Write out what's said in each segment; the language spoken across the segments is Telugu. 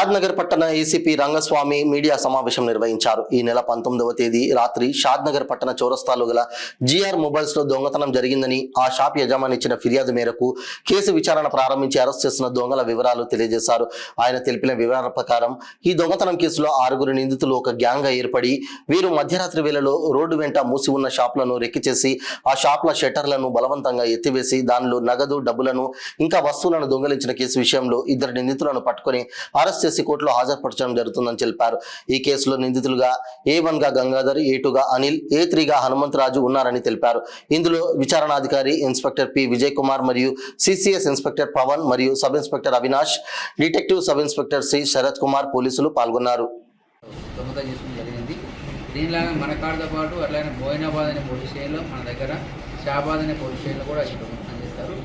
షాద్నగర్ పట్టణ ఏసీపీ రంగస్వామి మీడియా సమావేశం నిర్వహించారు. ఈ నెల 19వ తేదీ రాత్రి షాద్నగర్ పట్టణ చౌరస్తాలో గల జిఆర్ మొబైల్స్ లో దొంగతనం జరిగిందని ఆ షాప్ యజమాని ఇచ్చిన ఫిర్యాదు మేరకు కేసు విచారణ ప్రారంభించి అరెస్ట్ చేసిన దొంగల వివరాలు తెలియజేశారు. ఆయన తెలిపిన వివరాల ప్రకారం ఈ దొంగతనం కేసులో 6 నిందితులు ఒక గ్యాంగ్ గా ఏర్పడి వీరు మధ్యరాత్రి వేళలో రోడ్డు వెంట మూసి ఉన్న షాపులను రెక్కి చేసి ఆ షాప్ల షట్టర్లను బలవంతంగా ఎత్తివేసి దానిలో నగదు, డబ్బులను ఇంకా వస్తువులను దొంగలించిన కేసు విషయంలో 2 నిందితులను పట్టుకొని అరెస్ట్ చేసి కోర్టులో హాజరుపరచడం జరుగుతుందని తెలిపారు. ఈ కేసులో నిందితులుగా A1 గా గంగాధర్, A2 గా అనిల్, A3 గా హనుమంతరాజు ఉన్నారని తెలిపారు. ఇందులో విచారణాధికారి ఇన్స్పెక్టర్ పి విజయ్ కుమార్ మరియు CCS ఇన్స్పెక్టర్ పవన్ మరియు sub inspector Avinash, detective sub inspector C Sharath Kumar పోలీసులు పాల్గొన్నారు. దీనిలాగా మన కాడతో పాటు అట్లానే మోయినాబాద్ అనే పోలీస్ స్టేషన్లో మన దగ్గర షాబాద్ అనే పోలీస్ స్టేషన్లో కూడా పనిచేస్తారు.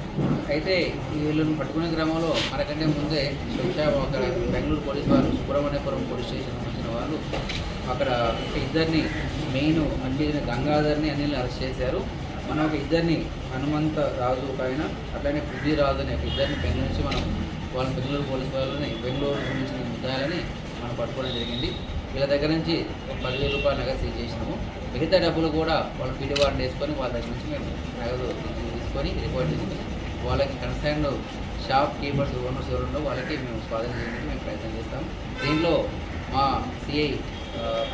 అయితే వీళ్ళని పట్టుకునే క్రమంలో మనకంటే ముందే అక్కడ బెంగళూరు పోలీస్ వాళ్ళు సుబ్రహ్మణ్యపురం పోలీస్ స్టేషన్ వచ్చిన వాళ్ళు అక్కడ ఇద్దరిని మెయిన్ అంటే గంగాధర్ని అనిల్ అరెస్ట్ చేశారు. మనం ఒక ఇద్దరిని హనుమంత రాజు పైన అట్లానే పృథ్వీరాజు అనే ఇద్దరిని బెంగళూరు నుంచి మనం వాళ్ళని బెంగళూరు పోలీస్ వాళ్ళని బెంగళూరు నుంచి ముద్దాయాలని మనం పట్టుకోవడం జరిగింది. వీళ్ళ దగ్గర నుంచి 10,000 రూపాయలు నగదు సీజ్ చేసినాము. మిగతా డబ్బులు కూడా వాళ్ళు ఫీడ్ వారెంట్ వేసుకొని వాళ్ళ దగ్గర నుంచి మేము నగదు తీసుకొని రికార్డ్ చేసుకొని వాళ్ళకి కన్సర్న్ షాప్ కీపర్స్, ఓనర్స్ ఎవరుండో వాళ్ళకి మేము స్వాధీనం చేయడానికి మేము ప్రయత్నం చేస్తాం. దీనిలో మా సిఐ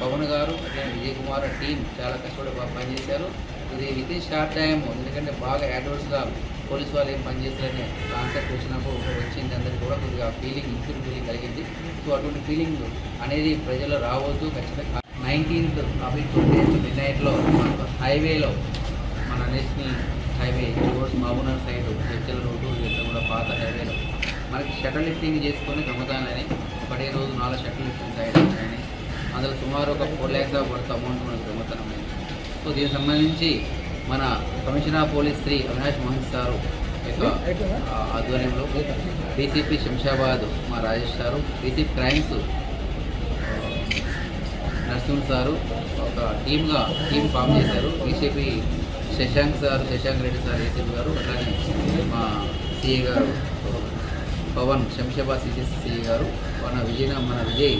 పవన్ గారు అట్లనే విజయ్ కుమార్ టీం చాలా కష్టపడి పనిచేశారు. ఇది విత్ ఇన్ షార్ట్ టైం, ఎందుకంటే బాగా అడ్వర్స్గా పోలీసు వాళ్ళు ఏం పనిచేస్తారనే కాన్సెప్ట్ వచ్చినప్పుడు వచ్చింది అందరికీ కూడా కొద్దిగా ఇన్సూరెన్స్ ఫీలింగ్ కలిగింది. సో అటువంటి ఫీలింగ్ అనేది ప్రజల్లో రావద్దు. ఖచ్చితంగా 19th అవి 2 days మిడ్నైట్లో హైవేలో మన national highway roads Mahabubnagar side HL road ఇదంతా కూడా పాత హైవేలో మనకి షటర్ లిఫ్టింగ్ చేసుకొని దొంగతనాలని ఒకటే రోజు 4 షటర్ లిఫ్టింగ్ సైడ్ ఉన్నాయని అందులో సుమారు ఒక 4 lakhs వర్త్ అమౌంట్ మనకు దొంగతనం అయింది. సో దీనికి సంబంధించి మన commissioner of police Shri Avinash Mahanth sir యొక్క ఆధ్వర్యంలో డీసీపీ శంషాబాద్ మా Rajesh sir, DCP crimes Narasimh sir ఒక టీం ఫామ్ చేశారు. DCP Shashank Reddy sir ACP గారు, అట్లానే మా సిఐ గారు పవన్ శంషాబాద్ సిఐ గారు, మన విజయ్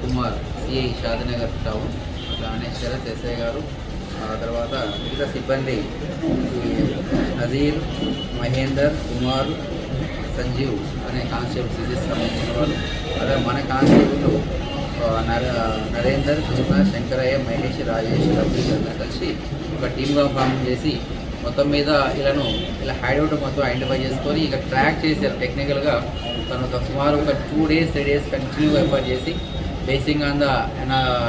కుమార్ సిఐ షాద్నగర్ టౌన్, అట్లానే శరత్ ఎస్ఐ గారు, తర్వాత మిగతా సిబ్బంది నజీర్, మహేందర్, కుమార్, సంజీవ్ అనే కానిస్టేబుల్ సిసికి సంబంధించిన వాళ్ళు, అదే మన కానిస్టేబుల్ నరేందర్, కృష్ణ, శంకరయ్య, మహేష్, రాజేష్, రవి అందరూ కలిసి ఒక టీమ్గా ఫామ్ చేసి మొత్తం మీద ఇలా హైడౌట్ మొత్తం ఐడెంటిఫై చేసుకొని ఇక ట్రాక్ చేశారు. టెక్నికల్గా తను సుమారు ఒక 2 days 3 days కంటిన్యూగా ఎఫర్ట్ చేసి basing on the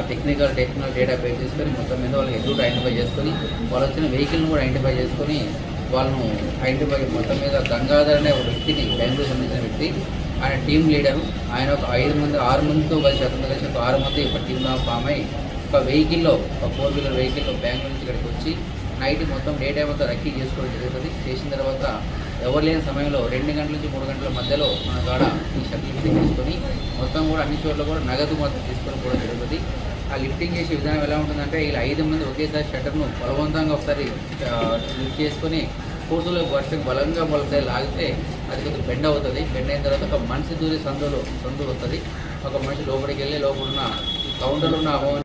technical data base చేసుకొని మొత్తం మీద వాళ్ళకి ఎదురు ఐడెంటిఫై చేసుకొని వాళ్ళు వచ్చిన వెహికల్ని కూడా ఐడెంటిఫై చేసుకొని వాళ్ళను ఐడెంటిఫై మొత్తం మీద గంగాధర్ అనే ఒక వ్యక్తిని బెంగళూరు సంబంధించిన వ్యక్తి, ఆయన టీం లీడరు, ఆయన ఒక 6 మందితో కలిసి అతను కలిసి ఒక 6 మంది ఒక టీంగా ఫామ్ అయ్యి ఒక వెహికల్లో, ఒక 4-wheeler వెహికల్లో బెంగళూరు నుంచి ఇక్కడికి వచ్చి నైట్ మొత్తం డే టైం అంతా రక్కీ చేసుకోవడం జరుగుతుంది. చేసిన తర్వాత ఎవరు లేని సమయంలో 2 గంటల నుంచి 3 గంటల మధ్యలో మన కాడ ఈ షటర్ లిఫ్టింగ్ తీసుకొని మొత్తం కూడా అన్ని చోట్ల కూడా నగదు మొత్తం తీసుకొని కూడా జరుగుతుంది. ఆ లిఫ్టింగ్ చేసే విధానం ఎలా ఉంటుందంటే ఇలా 5 మంది ఒకేసారి షట్టర్ను బలవంతంగా ఒకసారి లిఫ్ట్ చేసుకొని ఫోర్సులో వర్షం బలంగా మొలసారి లాగితే అది కొంచెం బెండ్ అవుతుంది. బెండ్ అయిన తర్వాత ఒక మనిషి దూరి సందులు వస్తుంది. ఒక మనిషి లోపలికి వెళ్ళి లోపల ఉన్న కౌంటర్లో ఉన్న అమౌంట్